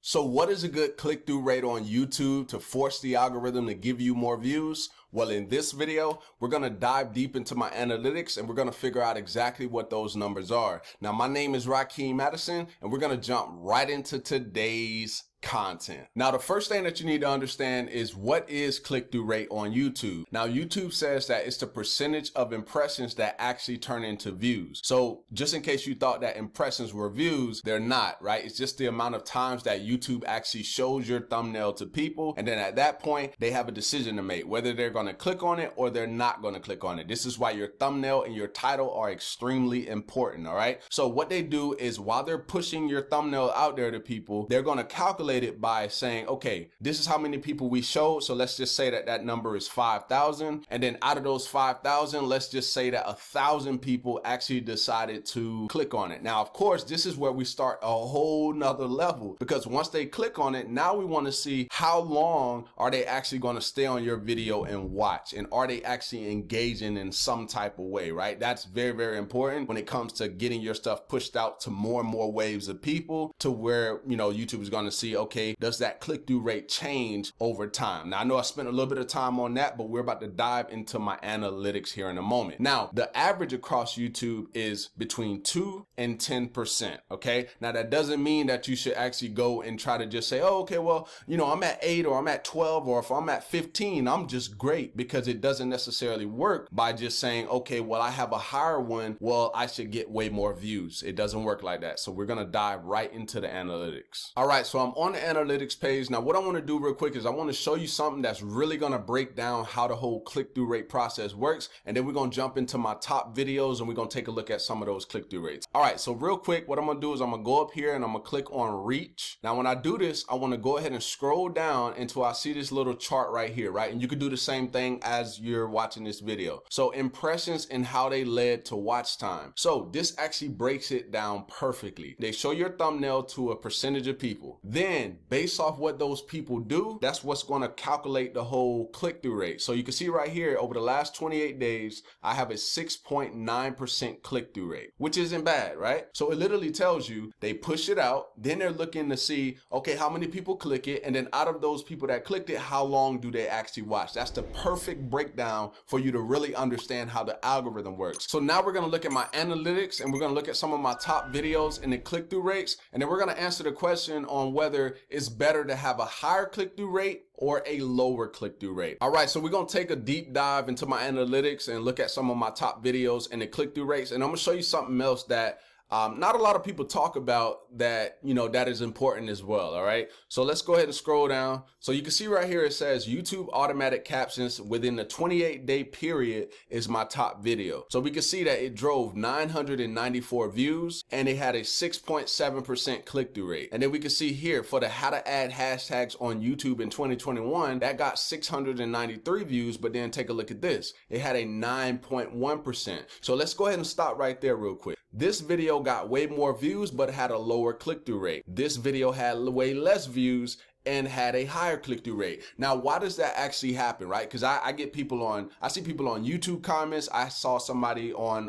So what is a good click-through rate on YouTube to force the algorithm to give you more views? Well, in this video, we're going to dive deep into my analytics and we're going to figure out exactly what those numbers are. Now, my name is Rakeem Madison and we're going to jump right into today's content. Now, the first thing that you need to understand is what is click-through rate on YouTube. Now, YouTube says that it's the percentage of impressions that actually turn into views. So just in case you thought that impressions were views, they're not, right? It's just the amount of times that YouTube actually shows your thumbnail to people. And then at that point, they have a decision to make, whether they're going to click on it or they're not going to click on it. This is why your thumbnail and your title are extremely important, all right? So what they do is while they're pushing your thumbnail out there to people, they're going to calculate it by saying, okay, this is how many people we showed. So let's just say that that number is 5,000. And then out of those 5,000, let's just say that 1,000 people actually decided to click on it. Now, of course, this is where we start a whole nother level, because once they click on it, now we want to see how long are they actually going to stay on your video and watch, and are they actually engaging in some type of way, right? That's very, very important when it comes to getting your stuff pushed out to more and more waves of people, to where, you know, YouTube is going to see, okay, does that click-through rate change over time? Now, I know I spent a little bit of time on that, but we're about to dive into my analytics here in a moment. Now, the average across YouTube is between 2 and 10%, okay? Now, that doesn't mean that you should actually go and try to just say, oh, okay, well, you know, I'm at 8 or I'm at 12, or if I'm at 15, I'm just great, because it doesn't necessarily work by just saying, okay, well, I have a higher one, well, I should get way more views. It doesn't work like that. So we're going to dive right into the analytics. All right, so I'm on the analytics page. Now, what I want to do real quick is I want to show you something that's really going to break down how the whole click-through rate process works. And then we're going to jump into my top videos and we're going to take a look at some of those click-through rates. All right, so real quick, what I'm going to do is I'm going to go up here and I'm going to click on reach. Now, when I do this, I want to go ahead and scroll down until I see this little chart right here, right? And you can do the same thing as you're watching this video. So impressions and how they led to watch time. So this actually breaks it down perfectly. They show your thumbnail to a percentage of people. Then based off what those people do, that's what's going to calculate the whole click-through rate. So you can see right here, over the last 28 days, I have a 6.9% click-through rate, which isn't bad, right? So it literally tells you they push it out, then they're looking to see, okay, how many people click it, and then out of those people that clicked it, how long do they actually watch? That's the perfect breakdown for you to really understand how the algorithm works. So now we're going to look at my analytics and we're going to look at some of my top videos and the click-through rates, and then we're going to answer the question on whether it's better to have a higher click-through rate or a lower click-through rate. All right, so we're gonna take a deep dive into my analytics and look at some of my top videos and the click-through rates, and I'm gonna show you something else that not a lot of people talk about that, you know, that is important as well. All right, so let's go ahead and scroll down. So you can see right here, it says YouTube automatic captions within the 28-day period is my top video. So we can see that it drove 994 views and it had a 6.7% click-through rate. And then we can see here for the how to add hashtags on YouTube in 2021, that got 693 views, but then take a look at this. It had a 9.1%. So let's go ahead and stop right there real quick. This video got way more views, but had a lower click-through rate. This video had way less views and had a higher click-through rate. Now, why does that actually happen, right? Because I get people on, I see people on YouTube comments. I saw somebody on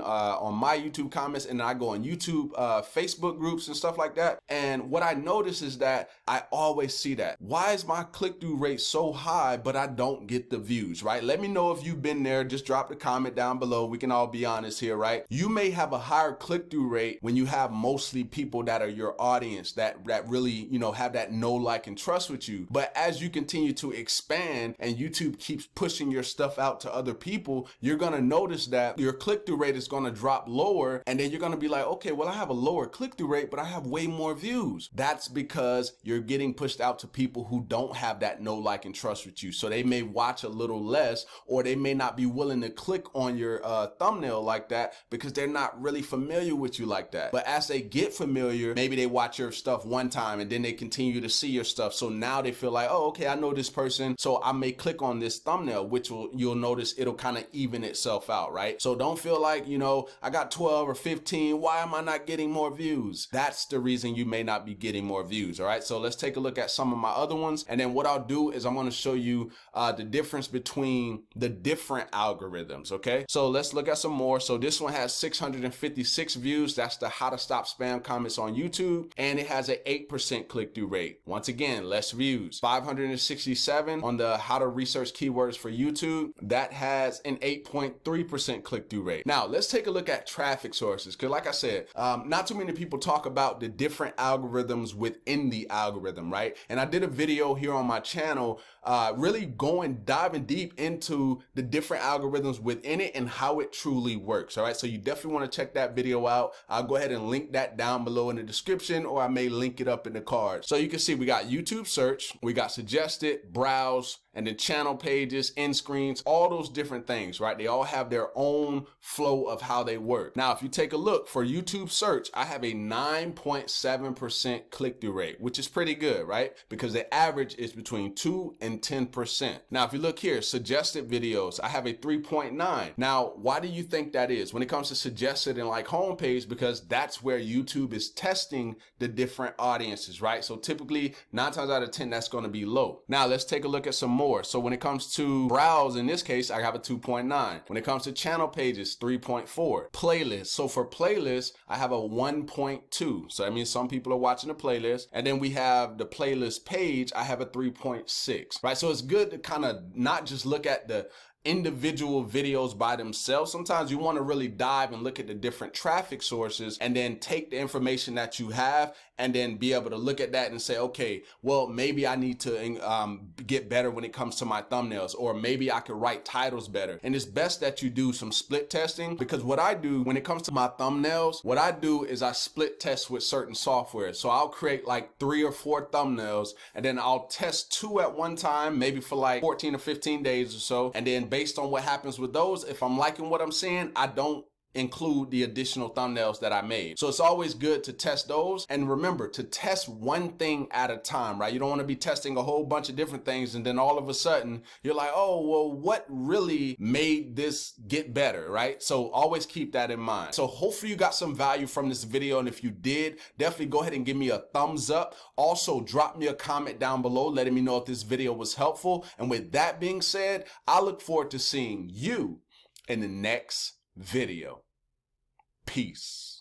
my YouTube comments, and I go on YouTube Facebook groups and stuff like that. And what I notice is that I always see that. Why is my click-through rate so high, but I don't get the views, right? Let me know if you've been there. Just drop the comment down below. We can all be honest here, right? You may have a higher click-through rate when you have mostly people that are your audience that really, you know, have that know, like, and trust with you. But as you continue to expand and YouTube keeps pushing your stuff out to other people, you're going to notice that your click-through rate is going to drop lower. And then you're going to be like, okay, well, I have a lower click-through rate, but I have way more views. That's because you're getting pushed out to people who don't have that know, like, and trust with you. So they may watch a little less, or they may not be willing to click on your thumbnail like that because they're not really familiar with you like that. But as they get familiar, maybe they watch your stuff one time and then they continue to see your stuff. So So now they feel like, oh, okay, I know this person, so I may click on this thumbnail, which you'll notice it'll kind of even itself out, right? So don't feel like, you know, I got 12 or 15, why am I not getting more views? That's the reason you may not be getting more views. All right, so let's take a look at some of my other ones, and then what I'll do is I'm going to show you the difference between the different algorithms. Okay, so let's look at some more. So this one has 656 views. That's the how to stop spam comments on YouTube, and it has an 8% click-through rate. Once again, less views. 567 on the how to research keywords for YouTube. That has an 8.3% click-through rate. Now let's take a look at traffic sources, because like I said, not too many people talk about the different algorithms within the algorithm, right? And I did a video here on my channel really diving deep into the different algorithms within it and how it truly works. All right, so you definitely want to check that video out. I'll go ahead and link that down below in the description, or I may link it up in the card. So you can see we got YouTube search, we got suggested, browse, and then channel pages, end screens, all those different things, right? They all have their own flow of how they work. Now, if you take a look for YouTube search, I have a 9.7% click-through rate, which is pretty good, right? Because the average is between 2 and 10%. Now, if you look here, suggested videos, I have a 3.9. Now, why do you think that is? When it comes to suggested and like homepage, because that's where YouTube is testing the different audiences, right? So typically 9 times out of 10, that's going to be low. Now, let's take a look at some more. So when it comes to browse, in this case, I have a 2.9. When it comes to channel pages, 3.4. Playlists. So for playlists, I have a 1.2. So that means some people are watching the playlist. And then we have the playlist page. I have a 3.6, right? So it's good to kind of not just look at the individual videos by themselves. Sometimes you want to really dive and look at the different traffic sources and then take the information that you have and then be able to look at that and say, okay, well, maybe I need to get better when it comes to my thumbnails, or maybe I could write titles better. And it's best that you do some split testing, because what I do when it comes to my thumbnails, what I do is I split test with certain software. So I'll create like 3 or 4 thumbnails, and then I'll test 2 at one time, maybe for like 14 or 15 days or so. And then based on what happens with those, if I'm liking what I'm seeing, I don't include the additional thumbnails that I made. So it's always good to test those. And remember to test one thing at a time, right? You don't want to be testing a whole bunch of different things and then all of a sudden you're like, oh, well, what really made this get better, right? So always keep that in mind. So hopefully you got some value from this video. And if you did, definitely go ahead and give me a thumbs up. Also, drop me a comment down below letting me know if this video was helpful. And with that being said, I look forward to seeing you in the next video. Peace.